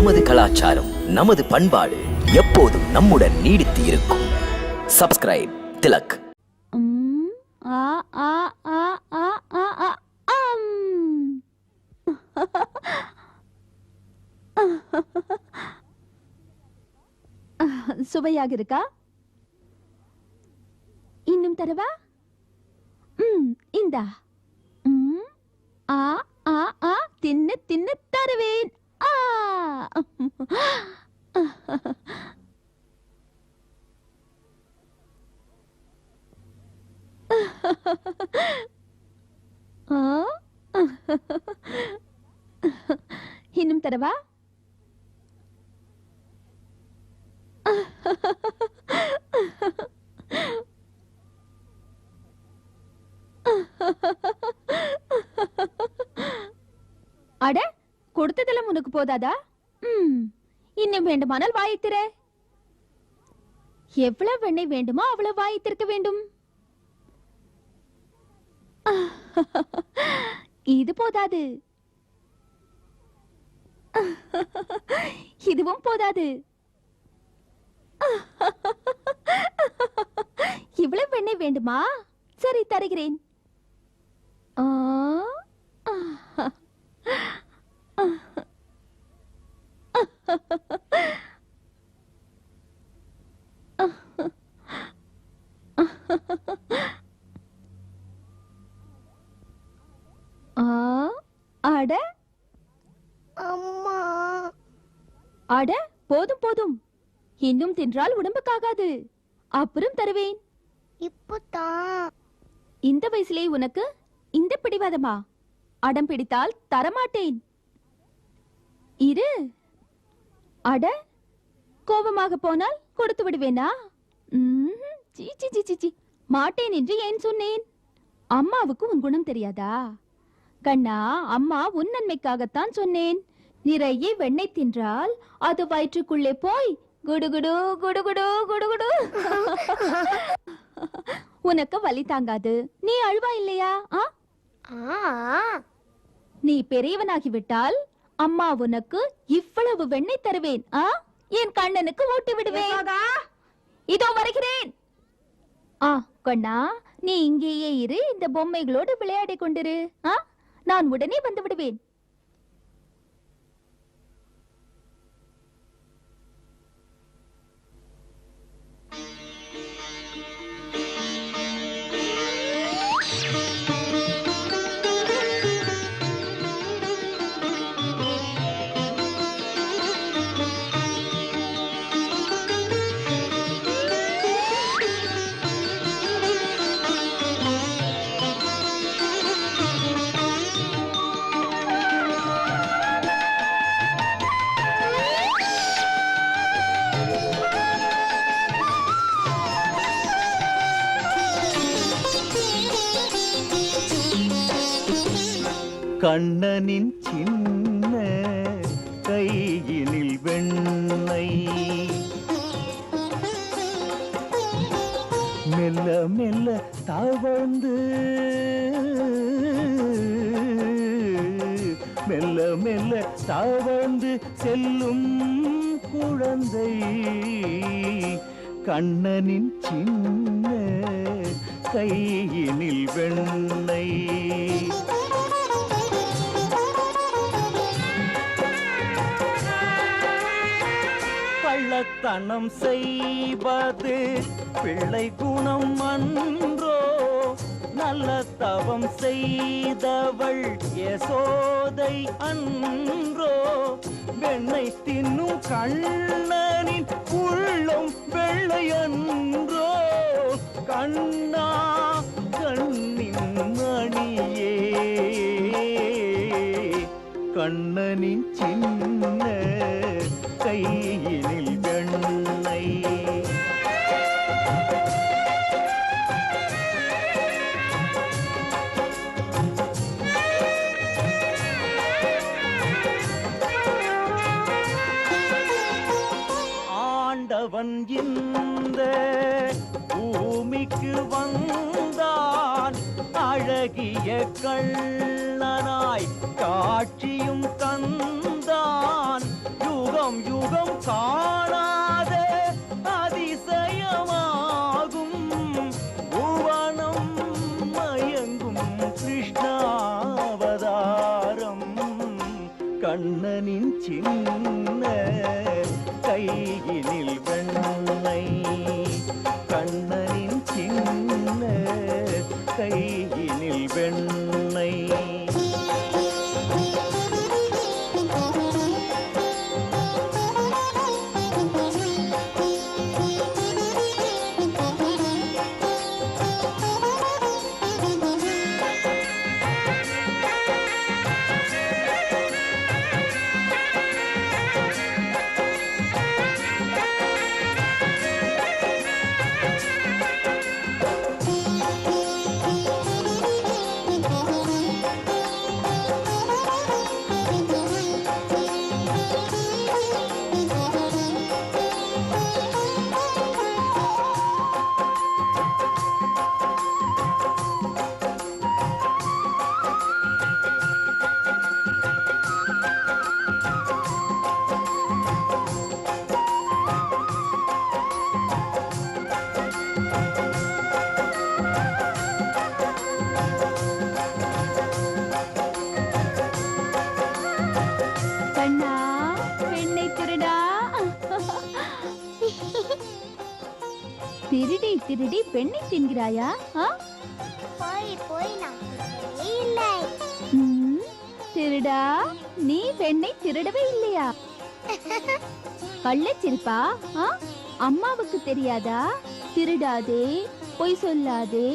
நமது கலாச்சாரம், நமது பண்பாடு எப்போதும் நம்முடன் நீடித்து இருக்கும். சப்ஸ்கிரைப் திலக். சுவையாக இருக்கா? இன்னும் தரவா? இந்தா. தின்னு தின்னு தருவேன். இன்னும் தரவா? அட, கொடுத்ததெல்லாம் உனக்கு போதாதா? இன்னும் வேண்டுமானால் வாய்த்திர. எவ்வளவு வெண்ணெய் வேண்டுமோ அவ்வளவு வாய்த்திருக்க வேண்டும். இது போதாது. இதுவும் போதாது. இவ்வளவு வெண்ணெய் வேண்டுமா? சரி, தருகிறேன். அட அம்மா, அட போதும் போதும், இன்னும் தின்றால் உடம்புக்காகாது. அப்புறம் தருவேன். இப்பதான். இந்த வயசுலே உனக்கு இந்த பிடிவாதமா? அடம் பிடித்தால் தரமாட்டேன். இரு. அட, கோபமாக போனால் கொடுத்து விடுவேனா? மாட்டேன் என்று ஏன் சொன்னேன்? அம்மாவுக்கு உன் குணம் தெரியாதா? கண்ணா, அம்மா உன் நன்மைக்காகத்தான் சொன்னேன். நிறைய வெண்ணெய் தின்றால் அது வயிற்றுக்குள்ளே போய் குடுகுடு குடுகுடு குடுகுடு. உனக்கு வலி தாங்காது. நீ அழுவா இல்லையா? நீ பெரியவனாகிவிட்டால் அம்மா உனக்கு இவ்வளவு வெண்ணெய் தருவேன். என் கண்ணனுக்கு ஊட்டி விடுவேன். இதோ வருகிறேன். கண்ணா, நீ இங்கேயே இரு. இந்த பொம்மைகளோடு விளையாடி கொண்டிரு. நான் உடனே வந்து விடுவேன். கண்ணனின் சின்ன கையினில் வெண்ணெய் மெல்ல மெல்ல தவழ்ந்து மெல்ல மெல்ல தவழ்ந்து செல்லும் குழந்தை. கண்ணனின் சின்ன கையினில் வெண்ணெய். கள்ளத்தனம் செய்வது பிள்ளை குணம் அன்றோ? நல்ல தவம் செய்தவள் யசோதை அன்றோ? வெண்ணெய் தின்னும் கண்ணனின் உள்ளம் வெள்ளை அன்றோ? கண்ணா, கண்ணின் மணியே, கண்ணனின் சின்ன கையினில் வெண்ணெய். ஆண்டவன் இந்த பூமிக்கு வந்தான், அழகிய கண்ணனாய் காட்சியும் தந்தான். யுக யுகம் யுகம் காணாத அதிசயமாகும் புவனம் மயங்கும் கிருஷ்ணாவதாரம் கண்ணனின் சின்ன கையினில் வெண்ணை கண்ணனின் சின்ன கையினில் வெண்ணை கண்ணா பெண்ணை திருடா திருடி திருடி பெண்ணை தின்கிறாயா போய் போய் நான் திருடவே இல்லை. திருடா நீ பெண்ணை திருடவே இல்லையா கள்ளச்சிரிப்பா அம்மாவுக்கு தெரியாதா திருடாதே பொய் சொல்லாதே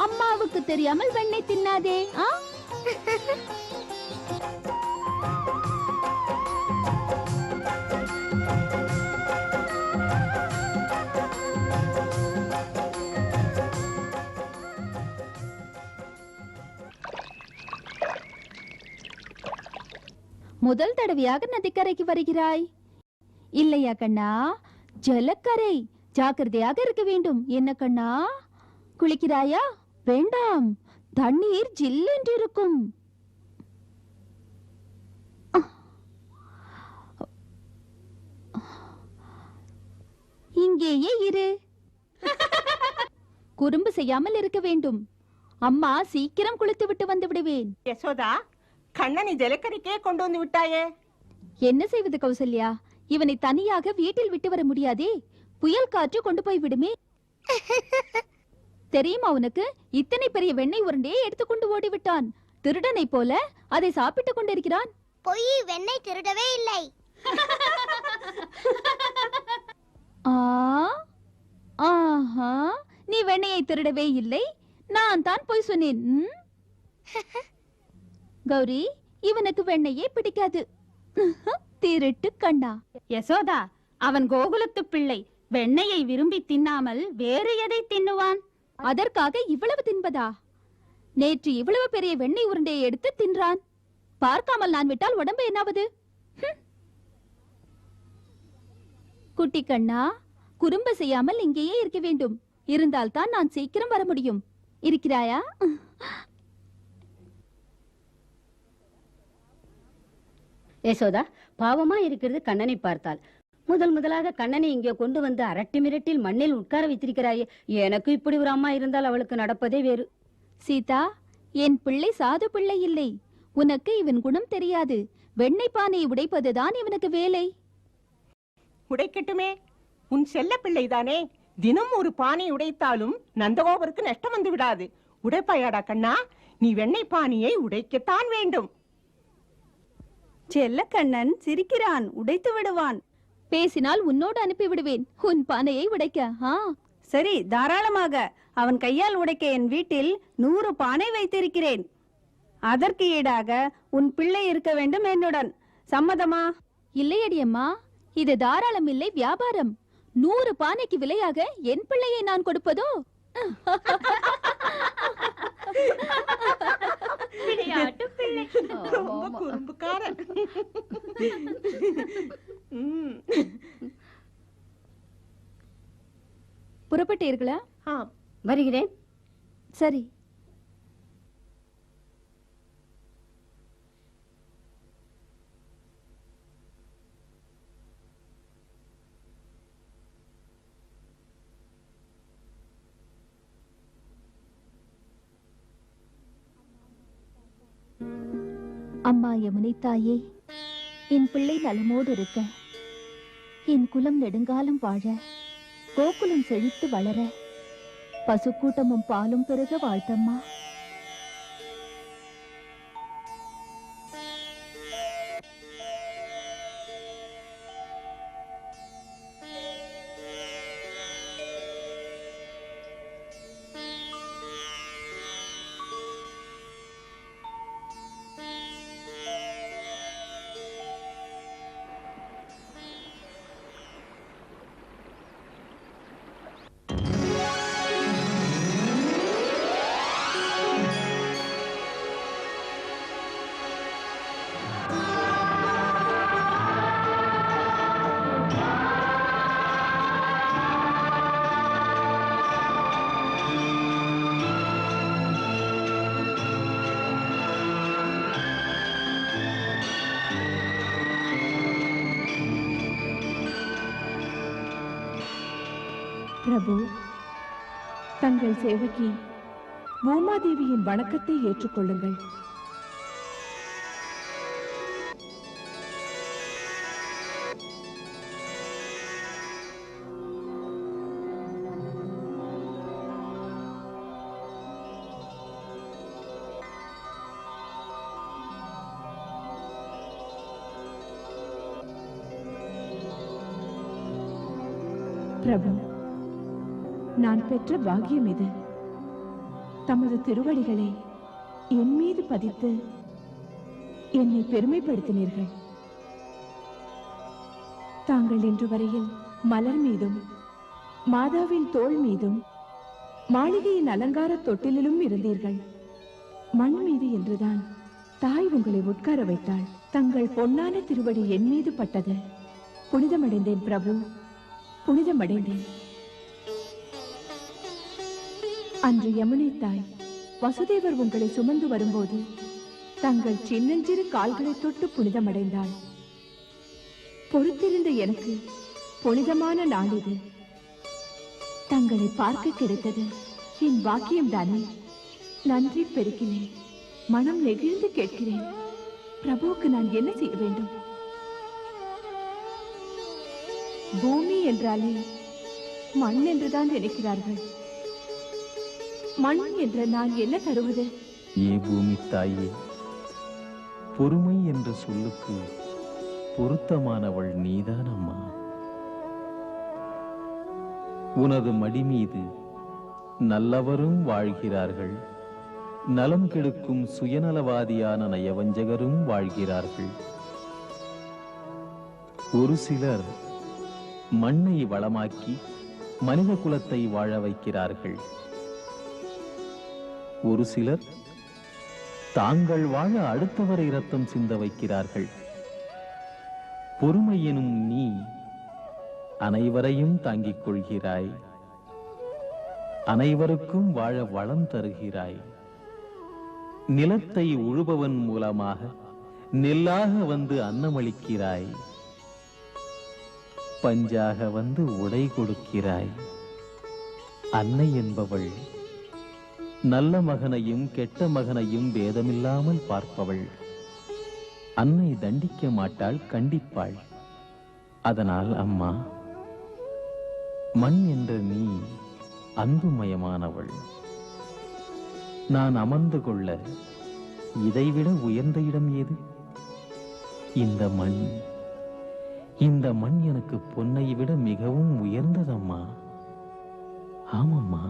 அம்மாவுக்கு தெரியாமல் வெண்ணை தின்னாதே முதல் தடவையாக நதிக்கரைக்கு வருகிறாய் இல்லையா கண்ணா ஜலக்கரை ஜாக்கிரதையாக இருக்க வேண்டும் என்ன கண்ணா குளிக்கிறாயா வேண்டாம் தண்ணீர் ஜில்லென்று இருக்கும் இங்கேயே இரு குறும்பு செய்யாமல் இருக்க வேண்டும் அம்மா சீக்கிரம் குளித்து விட்டு வந்து விடுவேன் யசோதா கண்ணனை ஜலக்கரைக்கே கொண்டு வந்து விட்டாயே என்ன செய்வது கௌசல்யா இவனை தனியாக வீட்டில் விட்டு வர முடியாதே புயல் காற்று கொண்டு போய் விடுமே தெரியுமா உனக்கு இத்தனை பெரிய வெண்ணெய் உருண்டையை எடுத்துக்கொண்டு ஓடிவிட்டான் திருடனை போல அதை சாப்பிட்டுக் கொண்டிருக்கிறான் பொய் வெண்ணெய் திருடவே இல்லை. ஆஹா நீ வெண்ணெயை திருடவே இல்லை நான் தான் போய் சொன்னேன் கௌரி இவனுக்கு வெண்ணெயே பிடிக்காது திருட்டு கண்ணா யசோதா அவன் கோகுலத்து பிள்ளை வெண்ணெயை விரும்பி தின்னாமல் வேறு எதை தின்னுவான் அதற்காக இவ்வளவு தின்பதா நேற்று இவ்வளவு பெரிய வெண்ணெய் உருண்டையை எடுத்து தின்றான் பார்க்காமல் நான் விட்டால் உடம்பு என்னாவது குட்டி கண்ணா குறும்பு செய்யாமல் இங்கேயே இருக்க வேண்டும் இருந்தால் தான் நான் சீக்கிரம் வர முடியும் இருக்கிறாயா யசோதா பாவமா இருக்கிறது கண்ணனை பார்த்தால் முதலாக கண்ணனை இங்கே கொண்டு வந்து அரட்டி மிரட்டில் மண்ணில் உட்கார வைத்திருக்கிறாயே எனக்கு இப்படி ஒரு அம்மா இருந்தால் அவளுக்கு நடப்பதே வேறு சீதா என் பிள்ளை சாது பிள்ளை இல்லை உனக்கு இவன் குணம் தெரியாது வெண்ணெய் பானையை உடைப்பதுதான் இவனுக்கு வேலை உடைக்கட்டுமே உன் செல்ல பிள்ளைதானே தினம் ஒரு பானை உடைத்தாலும் நந்தகோபருக்கு நஷ்டம் வந்து விடாது உடைப்பாயாடா கண்ணா நீ வெண்ணெய் பானையை உடைக்கத்தான் வேண்டும் செல்ல கண்ணன் சிரிக்கிறான் உடைத்து விடுவான் பேசினால் உன்னோடு அனுப்பி விடுவேன் உன் பானையை உடைக்க சரி தாராளமாக அவன் கையால் உடைக்க என் வீட்டில் 100 பானை வைத்திருக்கிறேன் அதற்கு ஈடாக உன் பிள்ளை இருக்க வேண்டும் என்னுடன் சம்மதமா இல்லையடியம்மா இது தாராளம் இல்லை வியாபாரம் 100 பானைக்கு விலையாக என் பிள்ளையை நான் கொடுப்பதோ ரொம்ப குறும்புக்காரன் புறப்பட்டீர்களா வருகிறேன் சரி அம்மா யமுனை தாயே, என் பிள்ளை நலமோடு இருக்க, என் குலம் நெடுங்காலம் வாழ, கோகுலம் செழித்து வளர, பசுக்கூட்டமும் பாலும் பெருக வாழ்த்தம்மா. பிரபு, தங்கள் சேவைக்கு பூமாதேவியின் வணக்கத்தை ஏற்றுக்கொள்ளுங்கள். பிரபு, நான் பெற்ற பாக்கியம் இது. தமது திருவடிகளை என் மீது பதித்து என்னை பெருமைப்படுத்தினீர்கள். தாங்கள் இன்று வரையில் மலர் மீதும் மாதாவின் தோள் மீதும் மாளிகையின் அலங்கார தொட்டிலும் இருந்தீர்கள். மண் மீது என்றுதான் தாய் உங்களை உட்கார வைத்தாள். தங்கள் பொன்னான திருவடி என் மீது பட்டது. புனிதமடைந்தேன் பிரபு, புனிதமடைந்தேன். அன்று யமுனை தாய் வசுதேவர் உங்களை சுமந்து வரும்போது தங்கள் சின்னஞ்சிறு கால்களை தொட்டு புனிதமடைந்தாள். பொறுத்திருந்த எனக்கு புனிதமான நாள் இது. தங்களை பார்க்க கிடைத்தது என் பாக்கியம்தானே. நன்றி பெருக்கினேன், மனம் நெகிழ்ந்து கேட்கிறேன். பிரபுவுக்கு நான் என்ன செய்ய வேண்டும்? பூமி என்றாலே மண் என்றுதான் நினைக்கிறார்கள். மண் என்ற நான் என்ன தருவது? ஏ பூமி தாயே, பொறுமை என்ற சொல்லுக்கு பொருத்தமானவள் நீதான் அம்மா. உனது மடி மீது நல்லவரும் வாழ்கிறார்கள், நலம் கெடுக்கும் சுயநலவாதியான நயவஞ்சகரும் வாழ்கிறார்கள். ஒரு சிலர் மண்ணை வளமாக்கி மனித குலத்தை வாழ வைக்கிறார்கள். ஒரு சிலர் தாங்கள் வாழ அடுத்தவரை இரத்தம் சிந்த வைக்கிறார்கள். பொறுமை எனும் நீ அனைவரையும் தாங்கிக் கொள்கிறாய், அனைவருக்கும் வாழ வளம் தருகிறாய். நிலத்தை உழுபவன் மூலமாக நெல்லாக வந்து அன்னமளிக்கிறாய், பஞ்சாக வந்து உடை கொடுக்கிறாய். அன்னை என்பவள் நல்ல மகனையும் கெட்ட மகனையும் பேதமில்லாமல் பார்ப்பவள். அன்னை தண்டிக்க மாட்டாள், கண்டிப்பாள். அதனால் அம்மா, மண் என்ற நீ அன்புமயமானவள். நான் அமர்ந்து கொள்ள இதைவிட உயர்ந்த இடம் ஏது? இந்த மண், இந்த மண் எனக்கு பொன்னை விட மிகவும் உயர்ந்ததம்மா. ஆமம்மா,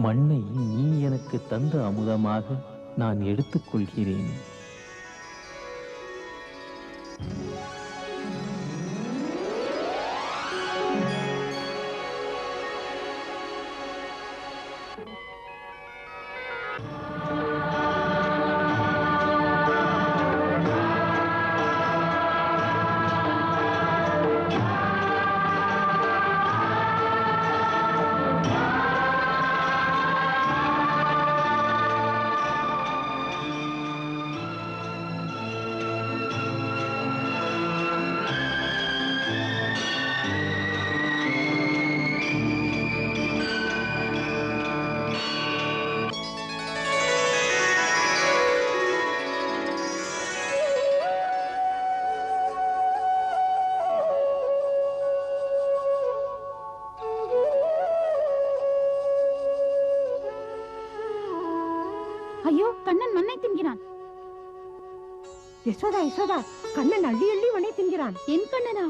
மண்ணை நீ எனக்கு தந்த அமுதமாக நான் எடுத்துக் கொள்கிறேன். ஐயோ கண்ணன் மண்ணை தின்கிறான். யசோதா யசோதா, கண்ணன் அள்ளி அள்ளி மண்ணை தின்கிறான். என் கண்ணனா?